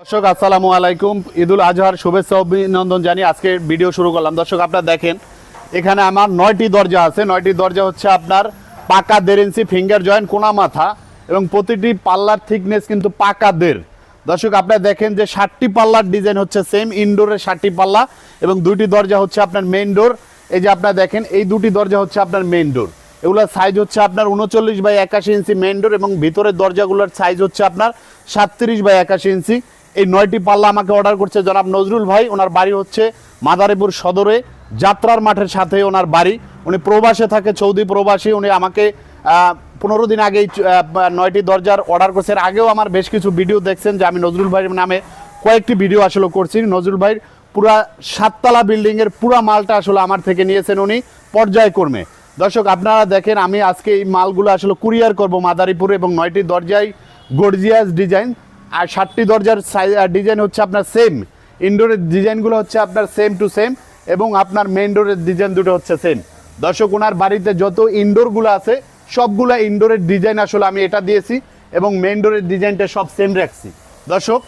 দর্শক আসসালামু আলাইকুম, ঈদুল আজহার শুভেচ্ছা অভিনন্দন জানিয়ে আজকে ভিডিও শুরু করলাম। দর্শক আপনারা দেখেন এখানে আমার 9টি দরজা আছে। 9টি দরজা হচ্ছে আপনার পাকা 1.5 ইঞ্চি ফিঙ্গার জয়েন্ট কোনা মাথা এবং প্রতিটি পাল্লার থিকনেস কিন্তু পাকা 1.5। দর্শক আপনারা দেখেন যে 60টি পাল্লার ডিজাইন হচ্ছে সেম, ইনডোরের 60টি পাল্লা এবং দুইটি দরজা হচ্ছে আপনার মেইন ডোর। এই যে আপনারা দেখেন এই দুটি দরজা হচ্ছে আপনার মেইন ডোর। এগুলোর সাইজ হচ্ছে আপনার 39/81 ইঞ্চি মেইন ডোর এবং ভিতরের দরজাগুলোর সাইজ হচ্ছে আপনার 37/81 ইঞ্চি। এই 9টি পাল্লা আমাকে অর্ডার করছে জনাব নজরুল ভাই। ওনার বাড়ি হচ্ছে মাদারীপুর সদরে, যাত্রার মাঠের সাথে ওনার বাড়ি। উনি প্রবাসে থাকে, সৌদি প্রবাসী। উনি আমাকে 15 দিন আগেই 9টি দরজার অর্ডার করছে। আগেও আমার বেশ কিছু ভিডিও দেখছেন যে আমি নজরুল ভাইয়ের নামে কয়েকটি ভিডিও আসলে করছি। নজরুল ভাইয়ের পুরা 7তলা বিল্ডিংয়ের পুরা মালটা আসলে আমার থেকে নিয়েছেন উনি পর্যায়ক্রমে। দর্শক আপনারা দেখেন আমি আজকে এই মালগুলো আসলে কুরিয়ার করব মাদারীপুরে এবং 9টি দরজায় গর্জিয়াস ডিজাইন আর 60টি দরজার ডিজাইন হচ্ছে আপনার সেম। ইনডোরের ডিজাইনগুলো হচ্ছে আপনার সেম টু সেম এবং আপনার মেইন ডোরের ডিজাইন দুটো হচ্ছে সেম। দর্শক ওনার বাড়িতে যত ইনডোরগুলো আছে সবগুলো ইনডোরের ডিজাইন আসলে আমি এটা দিয়েছি এবং মেইন ডোরের ডিজাইনটা সব সেম রাখছি। দর্শক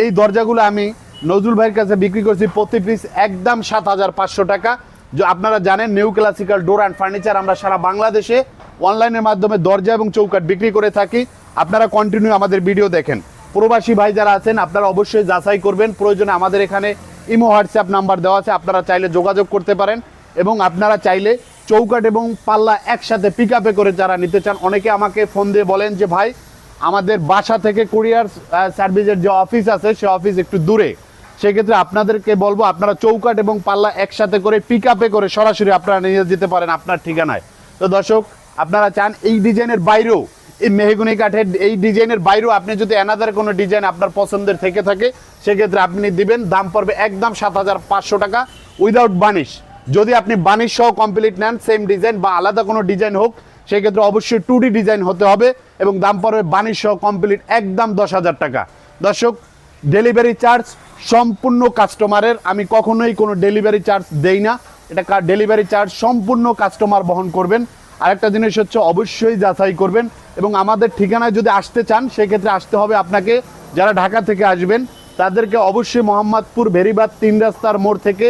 এই দরজাগুলো আমি নজরুল ভাইয়ের কাছে বিক্রি করছি প্রতি পিস একদম 7,500 টাকা। যে আপনারা জানেন new classical door and furniture আমরা সারা বাংলাদেশে অনলাইনের মাধ্যমে দরজা এবং চৌকাঠ বিক্রি করে থাকি। আপনারা কন্টিনিউ আমাদের ভিডিও দেখেন। প্রবাসী ভাই যারা আছেন আপনারা অবশ্যই যাচাই করবেন, প্রয়োজনে আমাদের এখানে ইমো হোয়াটসঅ্যাপ নাম্বার দেওয়া আছে, আপনারা চাইলে যোগাযোগ করতে পারেন এবং আপনারা চাইলে চৌকাঠ এবং পাল্লা একসাথে পিক আপে করে যারা নিতে চান। অনেকে আমাকে ফোন দিয়ে বলেন যে ভাই আমাদের বাসা থেকে কুরিয়ার সার্ভিসের যে অফিস আছে সে অফিস একটু দূরে, সেক্ষেত্রে আপনাদেরকে বলবো আপনারা চৌকাঠ এবং পাল্লা একসাথে করে পিক আপে করে সরাসরি আপনারা নিয়ে যেতে পারেন আপনার ঠিকানায়। তো দর্শক আপনারা চান এই ডিজাইনের বাইরেও, এই মেহগুনি কাঠের এই ডিজাইনের বাইরেও আপনি যদি অ্যানাদার কোনো ডিজাইন আপনার পছন্দের থেকে থাকে সেক্ষেত্রে আপনি দিবেন, দাম পড়বে একদম 7,500 টাকা উইদাউট বানিশ। যদি আপনি বানিশ সহ কমপ্লিট নেন সেম ডিজাইন বা আলাদা কোনো ডিজাইন হোক সেক্ষেত্রে অবশ্যই 2D ডিজাইন হতে হবে এবং দাম পড়বে বানিশ সহ কমপ্লিট একদম 10,000 টাকা। দর্শক ডেলিভারি চার্জ সম্পূর্ণ কাস্টমারের, আমি কখনোই কোনো ডেলিভারি চার্জ দেই না, এটা ডেলিভারি চার্জ সম্পূর্ণ কাস্টমার বহন করবেন। আরেকটা জিনিস হচ্ছে অবশ্যই যাচাই করবেন এবং আমাদের ঠিকানায় যদি আসতে চান সেক্ষেত্রে আসতে হবে আপনাকে, যারা ঢাকা থেকে আসবেন তাদেরকে অবশ্যই মোহাম্মদপুর ভেরিবাদ 3 রাস্তার মোড় থেকে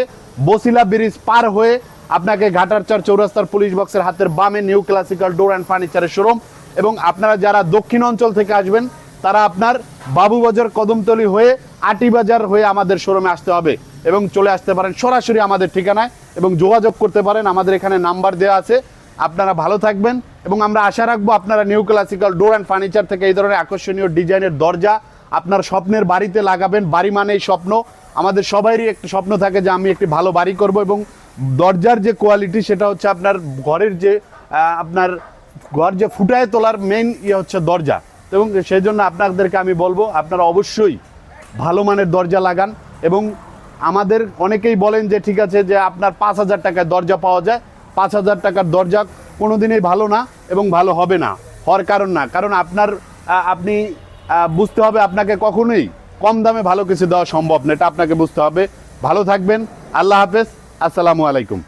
বসিলা ব্রিজ পার হয়ে আপনাকে ঘাটারচর চৌরাস্তার পুলিশ বক্সের হাতের বামে নিউ ক্লাসিক্যাল ডোর অ্যান্ড ফার্নিচারের শোরুম। এবং আপনারা যারা দক্ষিণ অঞ্চল থেকে আসবেন তারা আপনার বাবুবাজার কদমতলি হয়ে আটিবাজার হয়ে আমাদের শোরুমে আসতে হবে এবং চলে আসতে পারেন সরাসরি আমাদের ঠিকানায় এবং যোগাযোগ করতে পারেন, আমাদের এখানে নাম্বার দেওয়া আছে। আপনারা ভালো থাকবেন এবং আমরা আশা রাখবো আপনারা new classical door and furniture থেকে এই ধরনের আকর্ষণীয় ডিজাইনের দরজা আপনার স্বপ্নের বাড়িতে লাগাবেন। বাড়ি মানেই স্বপ্ন, আমাদের সবারই একটি স্বপ্ন থাকে যে আমি একটি ভালো বাড়ি করব এবং দরজার যে কোয়ালিটি সেটা হচ্ছে আপনার ঘরের যে আপনার ঘর যে ফুটায় তোলার মেইন হচ্ছে দরজা। এবং সেই জন্য আপনাদেরকে আমি বলবো আপনারা অবশ্যই ভালো মানের দরজা লাগান। এবং আমাদের অনেকেই বলেন যে ঠিক আছে যে আপনার 5,000 টাকায় দরজা পাওয়া যায়, 5,000 টাকার দরজা কোনোদিনই ভালো না এবং ভালো হবে না, হওয়ার কারণ না, কারণ আপনি বুঝতে হবে আপনাকে কখনোই কম দামে ভালো কিছু দেওয়া সম্ভব না, এটা আপনাকে বুঝতে হবে। ভালো থাকবেন, আল্লাহ হাফেজ, আসসালামু আলাইকুম।